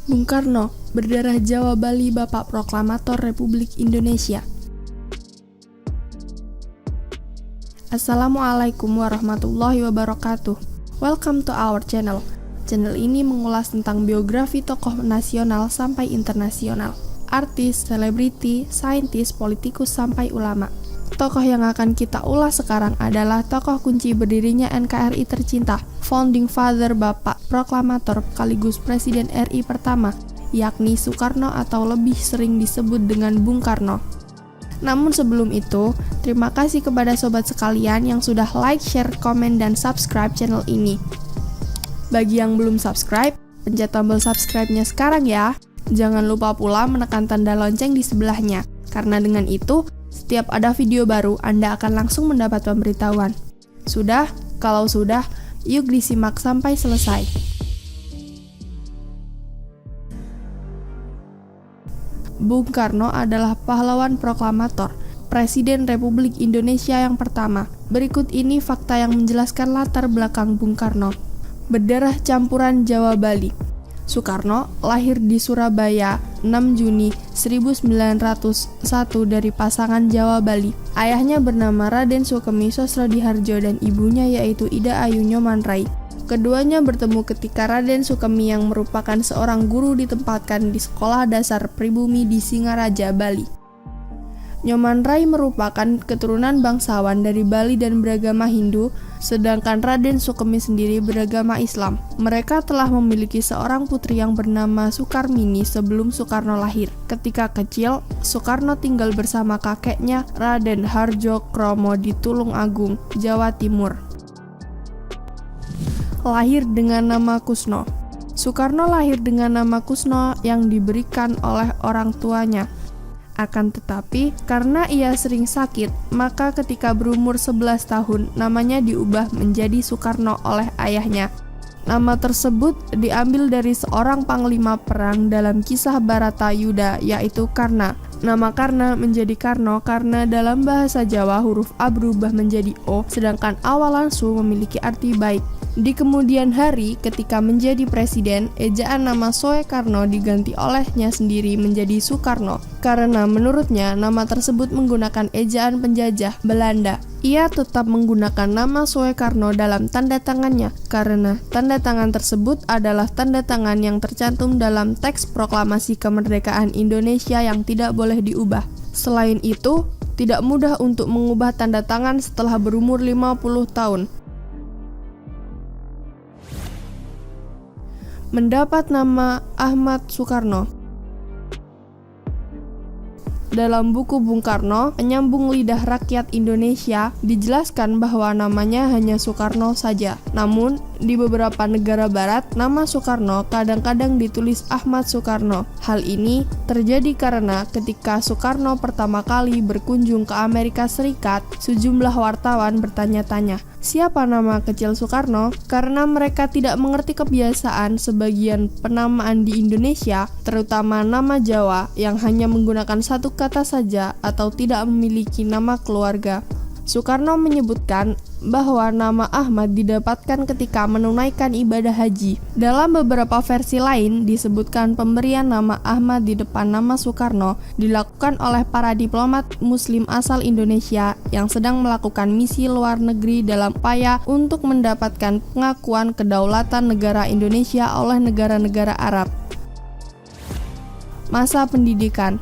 Bung Karno, berdarah Jawa Bali, Bapak Proklamator Republik Indonesia. Assalamualaikum warahmatullahi wabarakatuh. Welcome to our channel. Channel ini mengulas tentang biografi tokoh nasional sampai internasional, artis, selebriti, saintis, politikus sampai ulama. Tokoh yang akan kita ulas sekarang adalah tokoh kunci berdirinya NKRI tercinta, Founding Father Bapak Proklamator sekaligus Presiden RI pertama, yakni Soekarno atau lebih sering disebut dengan Bung Karno. Namun sebelum itu, terima kasih kepada sobat sekalian yang sudah like, share, komen, dan subscribe channel ini. Bagi yang belum subscribe, pencet tombol subscribe-nya sekarang ya. Jangan lupa pula menekan tanda lonceng di sebelahnya, karena dengan itu, setiap ada video baru, Anda akan langsung mendapat pemberitahuan. Sudah? Kalau sudah, yuk disimak sampai selesai. Bung Karno adalah pahlawan proklamator, Presiden Republik Indonesia yang pertama. Berikut ini fakta yang menjelaskan latar belakang Bung Karno. Berdarah campuran Jawa Bali. Soekarno lahir di Surabaya 6 Juni 1901 dari pasangan Jawa Bali. Ayahnya bernama Raden Sukemi Sosrodihardjo dan ibunya yaitu Ida Ayu Nyoman Rai. Keduanya bertemu ketika Raden Sukemi yang merupakan seorang guru ditempatkan di Sekolah Dasar Pribumi di Singaraja, Bali. Nyoman Rai merupakan keturunan bangsawan dari Bali dan beragama Hindu, sedangkan Raden Sukemi sendiri beragama Islam. Mereka telah memiliki seorang putri yang bernama Sukarmini sebelum Soekarno lahir. Ketika kecil, Soekarno tinggal bersama kakeknya Raden Hardjokromo di Tulungagung, Jawa Timur. Lahir dengan nama Kusno. Soekarno lahir dengan nama Kusno yang diberikan oleh orang tuanya. Akan tetapi, karena ia sering sakit, maka ketika berumur 11 tahun, namanya diubah menjadi Soekarno oleh ayahnya. Nama tersebut diambil dari seorang panglima perang dalam kisah Baratayuda, yaitu Karna. Nama Karna menjadi Karno karena dalam bahasa Jawa huruf A berubah menjadi O, sedangkan awalan Su memiliki arti baik. Di kemudian hari, ketika menjadi presiden, ejaan nama Soekarno diganti olehnya sendiri menjadi Soekarno, karena menurutnya nama tersebut menggunakan ejaan penjajah Belanda. Ia tetap menggunakan nama Soekarno dalam tanda tangannya, karena tanda tangan tersebut adalah tanda tangan yang tercantum dalam teks proklamasi kemerdekaan Indonesia yang tidak boleh diubah. Selain itu, tidak mudah untuk mengubah tanda tangan setelah berumur 50 tahun. Mendapat nama Ahmad Soekarno. Dalam buku Bung Karno, Penyambung Lidah Rakyat Indonesia, dijelaskan bahwa namanya hanya Soekarno saja. Namun, di beberapa negara barat, nama Soekarno kadang-kadang ditulis Ahmad Soekarno. Hal ini terjadi karena ketika Soekarno pertama kali berkunjung ke Amerika Serikat, sejumlah wartawan bertanya-tanya, siapa nama kecil Soekarno? Karena mereka tidak mengerti kebiasaan sebagian penamaan di Indonesia, terutama nama Jawa yang hanya menggunakan satu kata saja atau tidak memiliki nama keluarga. Soekarno menyebutkan bahwa nama Ahmad didapatkan ketika menunaikan ibadah haji. Dalam beberapa versi lain disebutkan pemberian nama Ahmad di depan nama Soekarno dilakukan oleh para diplomat muslim asal Indonesia yang sedang melakukan misi luar negeri dalam upaya untuk mendapatkan pengakuan kedaulatan negara Indonesia oleh negara-negara Arab. Masa pendidikan.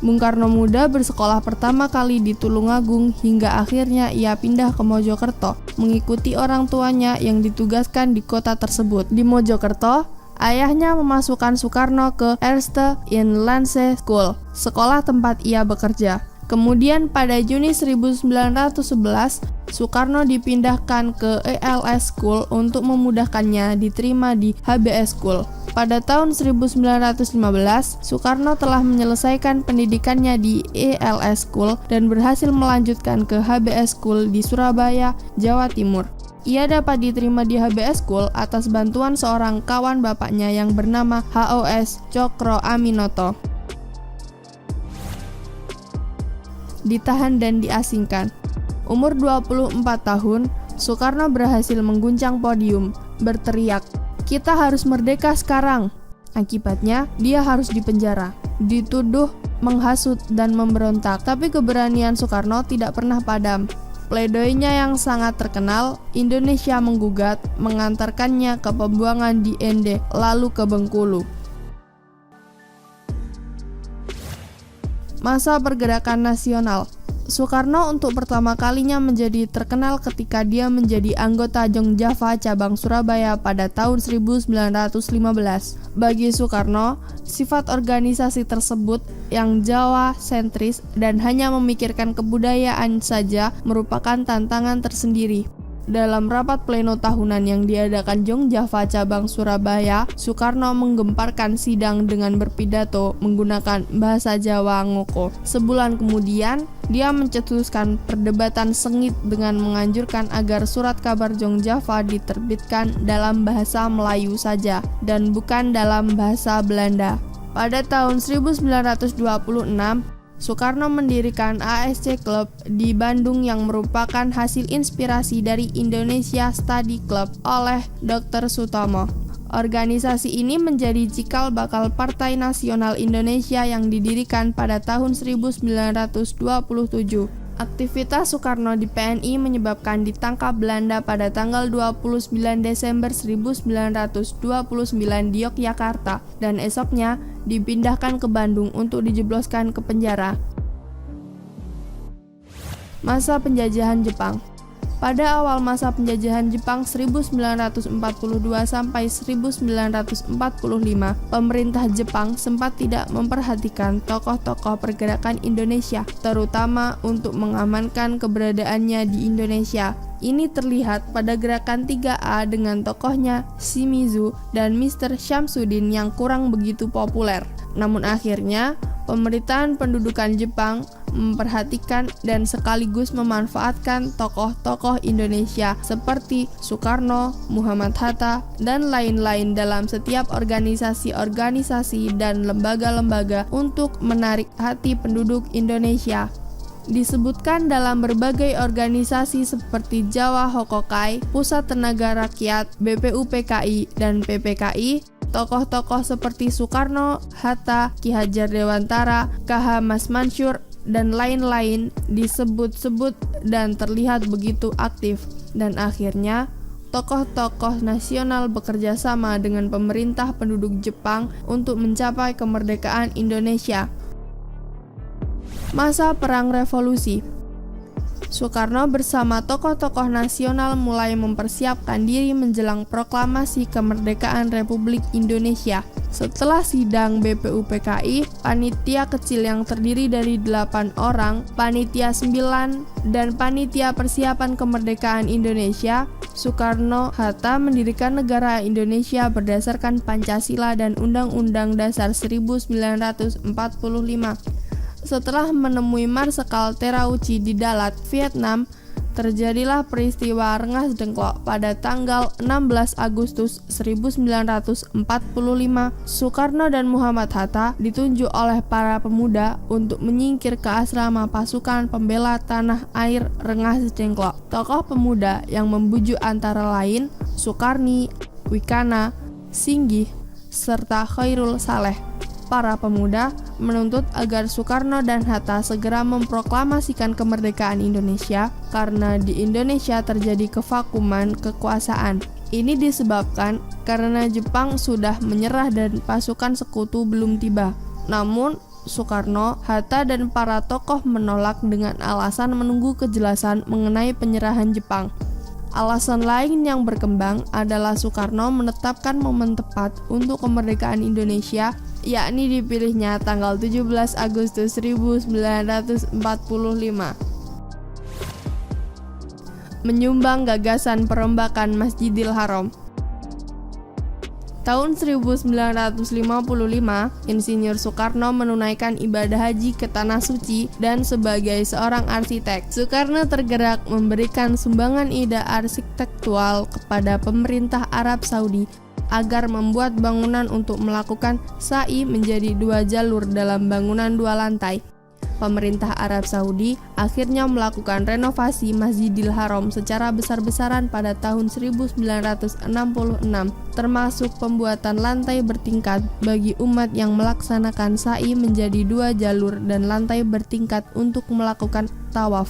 Bung Karno muda bersekolah pertama kali di Tulungagung hingga akhirnya ia pindah ke Mojokerto, mengikuti orang tuanya yang ditugaskan di kota tersebut. Di Mojokerto, ayahnya memasukkan Soekarno ke Eerste Inlandse School, sekolah tempat ia bekerja. Kemudian pada Juni 1911, Soekarno dipindahkan ke ELS School untuk memudahkannya diterima di HBS School. Pada tahun 1915, Soekarno telah menyelesaikan pendidikannya di ELS School dan berhasil melanjutkan ke HBS School di Surabaya, Jawa Timur. Ia dapat diterima di HBS School atas bantuan seorang kawan bapaknya yang bernama HOS Cokro Aminoto. Ditahan dan diasingkan. Umur 24 tahun, Soekarno berhasil mengguncang podium, berteriak, "Kita harus merdeka sekarang!" Akibatnya, dia harus dipenjara, dituduh menghasut dan memberontak. Tapi keberanian Soekarno tidak pernah padam. Pledoinya yang sangat terkenal, Indonesia menggugat, mengantarkannya ke pembuangan di Ende, lalu ke Bengkulu. Masa pergerakan nasional. Soekarno untuk pertama kalinya menjadi terkenal ketika dia menjadi anggota Jong Java cabang Surabaya pada tahun 1915. Bagi Soekarno, sifat organisasi tersebut yang Jawa sentris dan hanya memikirkan kebudayaan saja merupakan tantangan tersendiri. Dalam rapat pleno tahunan yang diadakan Jong Java cabang Surabaya, Soekarno menggemparkan sidang dengan berpidato menggunakan bahasa Jawa ngoko. Sebulan kemudian, dia mencetuskan perdebatan sengit dengan menganjurkan agar surat kabar Jong Java diterbitkan dalam bahasa Melayu saja dan bukan dalam bahasa Belanda. Pada tahun 1926, Soekarno mendirikan ASC Club di Bandung yang merupakan hasil inspirasi dari Indonesia Study Club oleh Dr. Sutomo. Organisasi ini menjadi cikal bakal Partai Nasional Indonesia yang didirikan pada tahun 1927. Aktivitas Soekarno di PNI menyebabkan ditangkap Belanda pada tanggal 29 Desember 1929 di Yogyakarta dan esoknya dipindahkan ke Bandung untuk dijebloskan ke penjara. Masa penjajahan Jepang. Pada awal masa penjajahan Jepang 1942 sampai 1945, pemerintah Jepang sempat tidak memperhatikan tokoh-tokoh pergerakan Indonesia, terutama untuk mengamankan keberadaannya di Indonesia. Ini terlihat pada gerakan 3A dengan tokohnya Shimizu dan Mr. Syamsuddin yang kurang begitu populer. Namun akhirnya, pemerintahan pendudukan Jepang memperhatikan dan sekaligus memanfaatkan tokoh-tokoh Indonesia seperti Soekarno, Muhammad Hatta, dan lain-lain dalam setiap organisasi-organisasi dan lembaga-lembaga untuk menarik hati penduduk Indonesia. Disebutkan dalam berbagai organisasi seperti Jawa Hokokai, Pusat Tenaga Rakyat, BPUPKI, dan PPKI, tokoh-tokoh seperti Soekarno, Hatta, Ki Hajar Dewantara, KH Mas Mansur, dan lain-lain disebut-sebut dan terlihat begitu aktif. Dan akhirnya, tokoh-tokoh nasional bekerja sama dengan pemerintah penduduk Jepang untuk mencapai kemerdekaan Indonesia. Masa Perang Revolusi. Soekarno bersama tokoh-tokoh nasional mulai mempersiapkan diri menjelang proklamasi kemerdekaan Republik Indonesia. Setelah sidang BPUPKI, panitia kecil yang terdiri dari 8 orang, panitia 9, dan panitia persiapan kemerdekaan Indonesia, Soekarno-Hatta mendirikan negara Indonesia berdasarkan Pancasila dan Undang-Undang Dasar 1945. Setelah menemui Marsekal Terauchi di Dalat, Vietnam, terjadilah peristiwa Rengas Dengklok pada tanggal 16 Agustus 1945. Soekarno dan Muhammad Hatta ditunjuk oleh para pemuda untuk menyingkir ke asrama pasukan pembela tanah air Rengas Dengklok. Tokoh pemuda yang membujuk antara lain Sukarni, Wikana, Singgih, serta Khairul Saleh. Para pemuda menuntut agar Soekarno dan Hatta segera memproklamasikan kemerdekaan Indonesia karena di Indonesia terjadi kevakuman kekuasaan. Ini disebabkan karena Jepang sudah menyerah dan pasukan sekutu belum tiba. Namun, Soekarno, Hatta, dan para tokoh menolak dengan alasan menunggu kejelasan mengenai penyerahan Jepang. Alasan lain yang berkembang adalah Soekarno menetapkan momen tepat untuk kemerdekaan Indonesia, yakni dipilihnya tanggal 17 Agustus 1945. Menyumbang gagasan perombakan Masjidil Haram. Tahun 1955, Insinyur Soekarno menunaikan ibadah haji ke Tanah Suci dan sebagai seorang arsitek, Soekarno tergerak memberikan sumbangan ide arsitektual kepada pemerintah Arab Saudi agar membuat bangunan untuk melakukan sa'i menjadi 2 jalur dalam bangunan 2 lantai. pemerintah Arab Saudi akhirnya melakukan renovasi Masjidil Haram secara besar-besaran pada tahun 1966, termasuk pembuatan lantai bertingkat bagi umat yang melaksanakan sa'i menjadi 2 jalur dan lantai bertingkat untuk melakukan tawaf.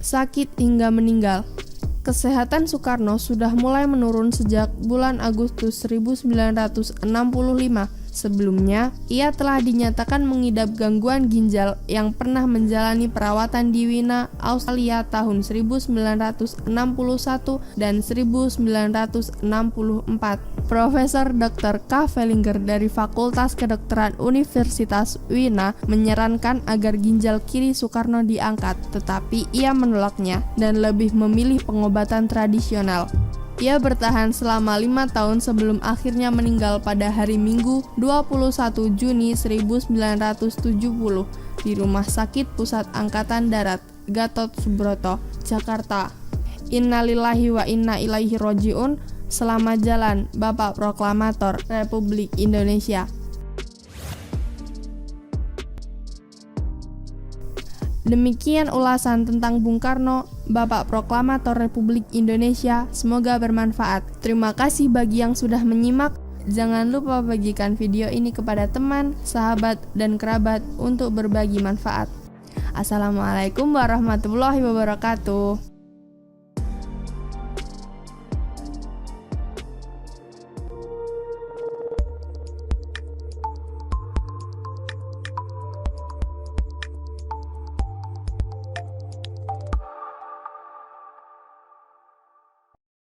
Sakit hingga meninggal. Kesehatan Soekarno sudah mulai menurun sejak bulan Agustus 1965. Sebelumnya, ia telah dinyatakan mengidap gangguan ginjal yang pernah menjalani perawatan di Wina, Australia tahun 1961 dan 1964. Profesor Dr. K. Velinger dari Fakultas Kedokteran Universitas Wina menyarankan agar ginjal kiri Soekarno diangkat, tetapi ia menolaknya dan lebih memilih pengobatan tradisional. Ia bertahan selama 5 tahun sebelum akhirnya meninggal pada hari Minggu 21 Juni 1970 di Rumah Sakit Pusat Angkatan Darat, Gatot Subroto, Jakarta. Innalillahi wa inna ilaihi roji'un. Selamat jalan, Bapak Proklamator Republik Indonesia. Demikian ulasan tentang Bung Karno, Bapak Proklamator Republik Indonesia. Semoga bermanfaat. Terima kasih bagi yang sudah menyimak. Jangan lupa bagikan video ini kepada teman, sahabat, dan kerabat untuk berbagi manfaat. Assalamualaikum warahmatullahi wabarakatuh.